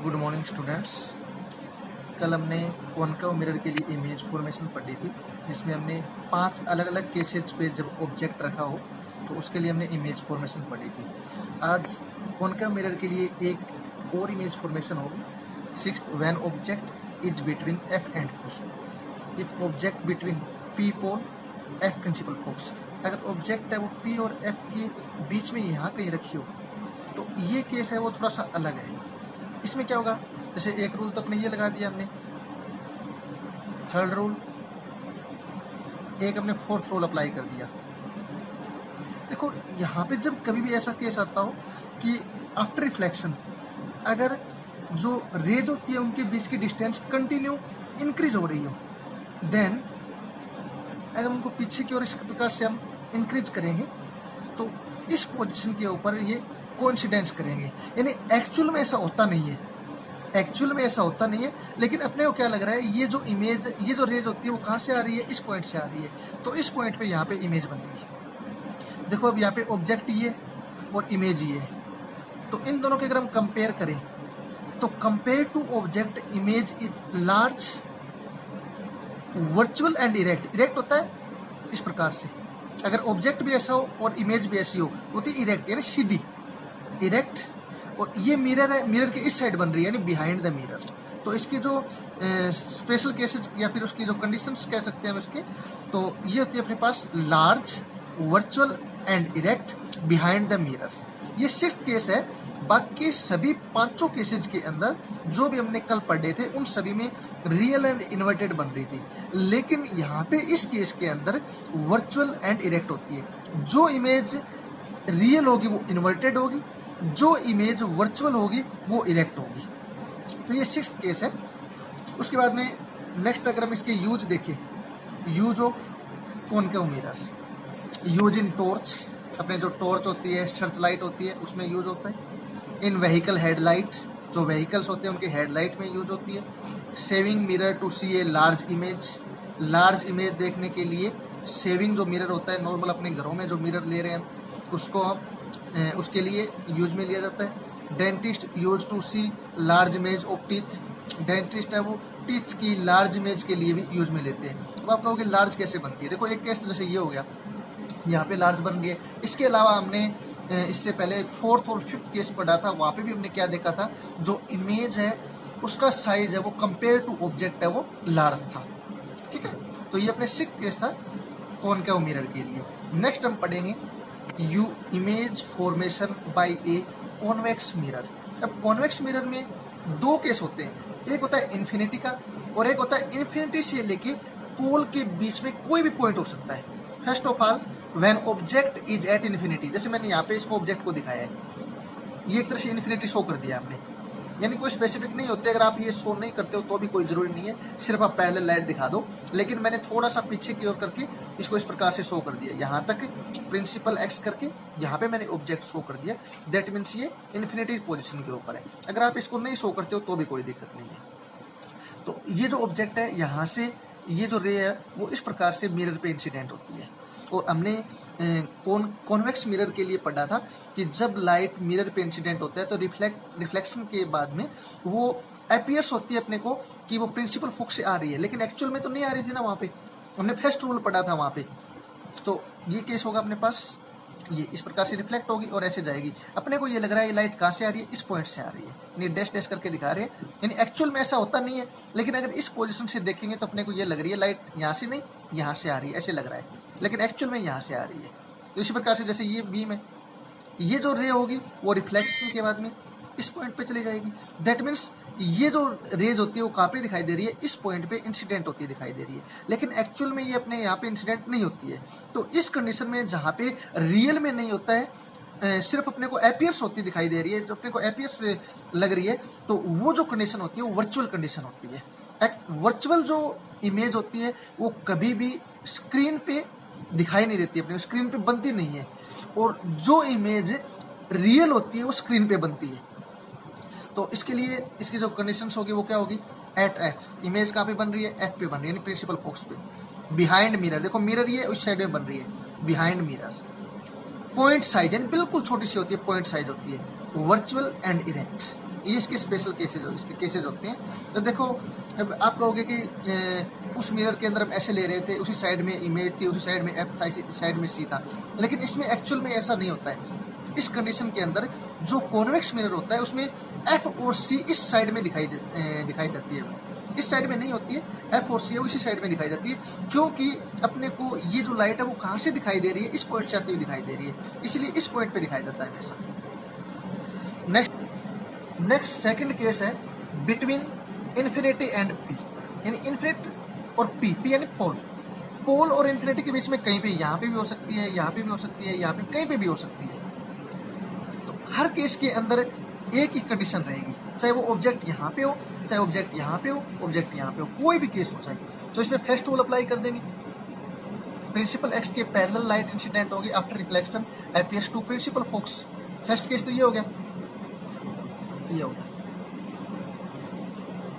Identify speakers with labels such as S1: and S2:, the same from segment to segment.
S1: Good morning students. कल हमने concave mirror के लिए इमेज फॉर्मेशन पढ़ी थी, जिसमें हमने 5 अलग अलग केसेस पे जब ऑब्जेक्ट रखा हो तो उसके लिए हमने इमेज फॉर्मेशन पढ़ी थी। आज कॉनकेव मिरर के लिए एक और इमेज फॉर्मेशन होगी। 6th, when object is between F and P. If object between P pole F principal focus. अगर ऑब्जेक्ट है वो पी और एफ के बीच में यहाँ कहीं रखी हो तो ये केस है वो थोड़ा सा अलग है। इसमें क्या होगा, जैसे एक रूल तो अपने ये लगा दिया हमने, थर्ड रूल, एक हमने फोर्थ रूल अप्लाई कर दिया। देखो यहाँ पे जब कभी भी ऐसा केस आता हो कि आफ्टर रिफ्लेक्शन अगर जो रेज होती है उनके बीच की डिस्टेंस कंटिन्यू इंक्रीज हो रही हो, देन अगर उनको पीछे की ओर इस प्रकार से हम इंक्रीज करेंगे तो इस पोजीशन के ऊपर ये कोइंसिडेंस करेंगे। यानी एक्चुअल में ऐसा होता नहीं है, एक्चुअल में ऐसा होता नहीं है, लेकिन अपने को क्या लग रहा है, ये जो इमेज, ये जो रेज होती है वो कहाँ से आ रही है, इस पॉइंट से आ रही है, तो इस पॉइंट पे यहाँ पे इमेज बनेगी। देखो अब यहाँ पे ऑब्जेक्ट ये और इमेज ये है, तो इन दोनों के अगर हम कंपेयर करें तो compare to object image is large, virtual and erect. Erect होता है इस प्रकार से, अगर ऑब्जेक्ट भी ऐसा हो और इमेज भी ऐसी हो होती है इरेक्ट, यानी सीधी इरेक्ट। और ये मिरर है, मिरर के इस साइड बन रही है यानी बिहाइंड द मिरर। तो इसकी जो स्पेशल केसेस या फिर उसकी जो कंडीशंस कह सकते हैं हम इसके, तो ये होती है अपने पास large, virtual and erect behind the mirror. ये 6th केस है। बाकी सभी 5 केसेज के अंदर जो भी हमने कल पढ़े थे उन सभी में रियल एंड इन्वर्टेड बन रही थी, लेकिन यहाँ पे इस केस के अंदर वर्चुअल एंड इरेक्ट होती है। जो इमेज रियल होगी वो इन्वर्टेड होगी, जो इमेज वर्चुअल होगी वो इरेक्ट होगी। तो ये 6th केस है। उसके बाद में नेक्स्ट अगर हम इसके यूज देखें, use of concave mirror, use in torch, अपने जो टॉर्च होती है, सर्च लाइट होती है, उसमें यूज होता है। इन व्हीकल हेडलाइट्स, जो व्हीकल्स होते हैं उनके हेडलाइट में यूज होती है। Shaving mirror to see a large image, large image देखने के लिए सेविंग जो मिरर होता है, नॉर्मल अपने घरों में जो मिरर ले रहे हैं उसको हम उसके लिए यूज में लिया जाता है। Dentist use to see large image of teeth, dentist है वो टीथ की लार्ज इमेज के लिए भी यूज में लेते हैं। अब आप कहोगे लार्ज कैसे बनती है, देखो एक केस तो जैसे ये हो गया, यहाँ पे लार्ज बन गए। इसके अलावा हमने इससे पहले 4th और 5th केस पढ़ा था, वहाँ पे भी हमने क्या देखा था, जो इमेज है उसका साइज है वो कंपेयर टू ऑब्जेक्ट है वो लार्ज था। ठीक है, तो ये अपने 6th केस था कॉनकेव मिरर के लिए। नेक्स्ट हम पढ़ेंगे you image formation by a convex mirror. अब कॉन्वेक्स मिरर में 2 केस होते हैं, एक होता है इन्फिनिटी का और एक होता है इन्फिनिटी से लेके पोल के बीच में कोई भी पॉइंट हो सकता है। First of all when object is at infinity, जैसे मैंने यहाँ पे इसको ऑब्जेक्ट को दिखाया है, ये एक तरह से इन्फिनिटी शो कर दिया आपने, यानी कोई स्पेसिफिक नहीं होते। अगर आप ये शो नहीं करते हो तो भी कोई जरूरी नहीं है, सिर्फ आप पैरेलल लाइट दिखा दो, लेकिन मैंने थोड़ा सा पीछे की ओर करके इसको इस प्रकार से शो कर दिया, यहाँ तक प्रिंसिपल एक्स करके यहाँ पे मैंने ऑब्जेक्ट शो कर दिया। दैट मीन्स ये इन्फिनिटी पोजिशन के ऊपर है। अगर आप इसको नहीं शो करते हो तो भी कोई दिक्कत नहीं है। तो ये जो ऑब्जेक्ट है, यहाँ से ये जो रे है वो इस प्रकार से मिरर पे इंसिडेंट होती है। और हमने कॉन्वेक्स मिरर के लिए पढ़ा था कि जब लाइट मिरर पे इंसिडेंट होता है तो रिफ्लेक्शन के बाद में वो अपीयर्स होती है अपने को कि वो प्रिंसिपल फोकस से आ रही है, लेकिन एक्चुअल में तो नहीं आ रही थी ना। वहाँ पे हमने फर्स्ट रूल पढ़ा था वहाँ पे। तो ये केस होगा अपने पास, ये इस प्रकार से रिफ्लेक्ट होगी और ऐसे जाएगी। अपने को ये लग रहा है ये लाइट कहाँ से आ रही है, इस पॉइंट से आ रही है, यानी डैश डैश करके दिखा रहे हैं, यानी एक्चुअल में ऐसा होता नहीं है, लेकिन अगर इस पोजीशन से देखेंगे तो अपने को ये लग रही है लाइट यहाँ से नहीं यहाँ से आ रही है, ऐसे लग रहा है, लेकिन एक्चुअल में यहाँ से आ रही है। तो इसी प्रकार से जैसे ये बीम है, ये जो रे होगी वो रिफ्लेक्शन के बाद में इस पॉइंट पे चली जाएगी। दैट मीन्स ये जो रेज होती है वो कहाँ पे दिखाई दे रही है, इस पॉइंट पे इंसिडेंट होती है दिखाई दे रही है, लेकिन एक्चुअल में ये अपने यहाँ पे इंसिडेंट नहीं होती है। तो इस कंडीशन में जहाँ पे रियल में नहीं होता है, सिर्फ अपने को अपीयर्स होती दिखाई दे रही है, जो अपने को अपीयर्स लग रही है, तो वो जो कंडीशन होती है वो वर्चुअल कंडीशन होती है। वर्चुअल जो इमेज होती है वो कभी भी स्क्रीन पे दिखाई नहीं देती, अपने स्क्रीन पे बनती नहीं है, और जो इमेज रियल होती है वो स्क्रीन पे बनती है। तो इसके लिए इसकी जो कंडीशंस होगी वो क्या होगी, एट एफ, इमेज कहाँ पे बन रही है, एफ पे बन रही है, यानी प्रिंसिपल फोकस पे। बिहाइंड मिरर, देखो मिरर ये उस साइड में बन रही है, बिहाइंड मिरर। पॉइंट साइज, यानी बिल्कुल छोटी सी होती है, पॉइंट साइज होती है। वर्चुअल एंड इरेक्ट, ये इसके स्पेशल केसेज होते हैं। तो देखो अब आप कहोगे कि उस मिरर के अंदर हम ऐसे ले रहे थे, उसी साइड में इमेज थी, उसी साइड में एफ था, इसी साइड में सी था, लेकिन इसमें एक्चुअल में ऐसा नहीं होता है। इस कंडीशन के अंदर जो कॉन्वेक्स मिरर होता है उसमें एफ और सी इस साइड में दिखाई जाती है, इस साइड में नहीं होती है। एफ और सी है उसी साइड में दिखाई जाती है, क्योंकि अपने को ये जो लाइट है वो कहाँ से दिखाई दे रही है, इस पॉइंट से आती हुई दिखाई दे रही है, इसलिए इस पॉइंट पे दिखाई जाता है हमेशा। नेक्स्ट सेकंड केस है बिटवीन इन्फिनिटी एंड पी, यानी इन्फिनिटी और पी यानी पोल। पोल और इन्फिनिटी के बीच में कहीं पे, यहाँ पे भी हो सकती है, यहाँ पे भी हो सकती है, यहाँ पे कहीं पे भी हो सकती है। तो हर केस के अंदर एक ही कंडीशन रहेगी, चाहे वो ऑब्जेक्ट यहाँ पे हो, चाहे ऑब्जेक्ट यहाँ पे हो, ऑब्जेक्ट यहाँ पे हो, कोई भी केस हो जाए। तो इसमें फर्स्ट रूल अप्लाई कर देंगे, प्रिंसिपल एक्स के पैरेलल लाइट इंसिडेंट होगी after reflection appears to principal focus. First case तो ये हो गया, ये हो गया,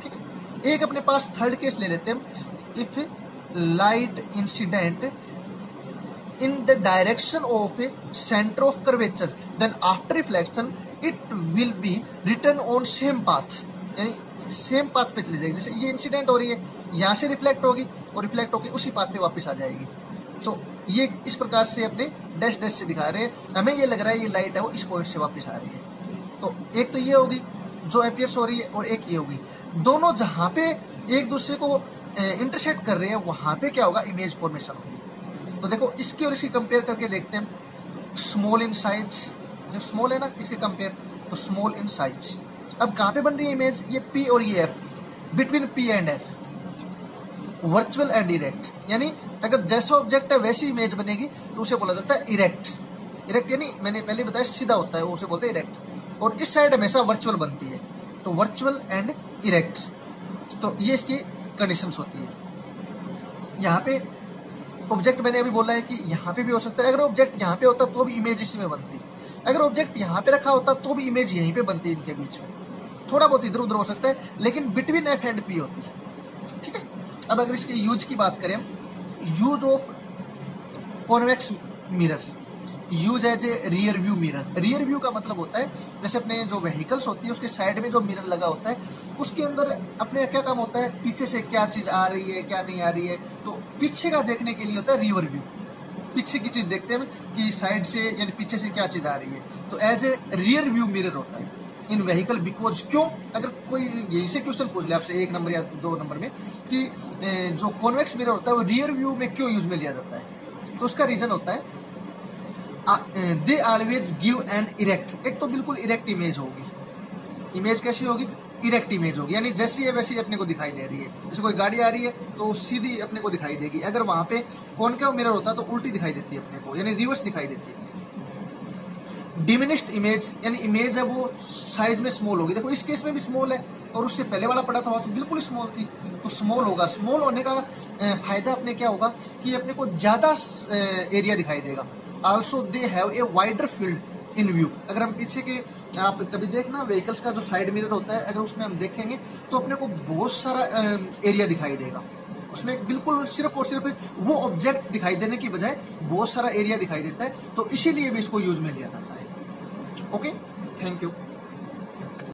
S1: ठीक है। एक अपने पास थर्ड केस ले लेते हैं हम। If light incident in the direction of a center of curvature then after reflection it will be written on same path, यानी सेम पाथ पे चली जाएगी। जैसे ये इंसिडेंट हो रही है, यहाँ से रिफ्लेक्ट होगी और रिफ्लेक्ट होकर उसी पाथ पे वापस आ जाएगी। तो ये इस प्रकार से अपने डैश डैश से दिखा रहे हैं, हमें ये लग रहा है ये लाइट है वो इस पॉइंट से वापस आ रही है। तो एक तो ये होगी जो अपीयर्स हो रही है, और एक ये होगी। दोनों जहाँ पे एक दूसरे को इंटरसेक्ट कर रहे हैं वहाँ पे क्या होगा, इमेज फॉर्मेशन होगी। तो देखो इसकी और इसकी कंपेयर करके देखते हैं। स्मॉल इन साइज, जो स्मॉल है ना इसके कंपेयर, तो स्मॉल इन साइज। अब कहाँ पे बन रही है इमेज, ये पी और ये F, between P and F, virtual and erect. यानी अगर जैसा ऑब्जेक्ट है वैसी इमेज बनेगी तो उसे बोला जाता है इरेक्ट। इरेक्ट यानी मैंने पहले बताया सीधा होता है, उसे बोलते हैं इरेक्ट। और इस साइड हमेशा वर्चुअल बनती है, तो वर्चुअल एंड इरेक्ट। तो ये इसकी कंडीशंस होती है। यहाँ पे ऑब्जेक्ट मैंने अभी बोला है कि यहाँ पे भी हो सकता है। अगर ऑब्जेक्ट यहाँ पे होता तो भी इमेज इसी में बनती, अगर ऑब्जेक्ट यहाँ पे रखा होता तो भी इमेज यहीं पे बनती, इनके बीच में थोड़ा बहुत इधर उधर हो सकता है, लेकिन बिटवीन एफ एंड पी होती है, ठीक है। अब अगर इसके यूज की बात करें, use of convex mirror, use as a rear view mirror. Rear view का मतलब होता है जैसे अपने जो व्हीकल्स होती है उसके साइड में जो मिरर लगा होता है, उसके अंदर अपने क्या काम होता है, पीछे से क्या चीज आ रही है क्या नहीं आ रही है, तो पीछे का देखने के लिए होता है रियर व्यू। पीछे की चीज देखते हैं कि साइड से यानी पीछे से क्या चीज आ रही है, तो as a rear view mirror होता है इन व्हीकल। बिकॉज क्यों, अगर कोई यही से क्वेश्चन पूछ ले आपसे 1 नंबर या 2 नंबर में कि जो कॉन्वेक्स मिरर होता है वो रियर व्यू में क्यों यूज में लिया जाता है, तो उसका रीजन होता है they always give an erect. एक तो बिल्कुल इरेक्ट इमेज होगी, इमेज कैसी होगी, इरेक्ट इमेज होगी, यानी जैसी है वैसी अपने को दिखाई दे रही है। जैसे कोई गाड़ी आ रही है तो सीधी अपने को दिखाई देगी, अगर वहां पे कॉनकेव मिरर होता तो उल्टी दिखाई देती है अपने को, यानी रिवर्स दिखाई देती है। डिमिनिश्ड इमेज, यानी इमेज है वो साइज में स्मॉल होगी। देखो इस केस में भी स्मॉल है और उससे पहले वाला पड़ा था तो बिल्कुल स्मॉल थी, तो स्मॉल होगा। स्मॉल होने का फायदा अपने क्या होगा कि अपने को ज्यादा एरिया दिखाई देगा। Also they have a wider field in view. अगर हम पीछे के आप कभी देखना व्हीकल्स का जो साइड मिरर होता है, अगर उसमें हम देखेंगे तो अपने को बहुत सारा एरिया दिखाई देगा। उसमें बिल्कुल सिर्फ और सिर्फ वो ऑब्जेक्ट दिखाई देने की बजाय बहुत सारा एरिया दिखाई देता है, तो इसीलिए भी इसको यूज में लिया जाता है। Okay, thank you.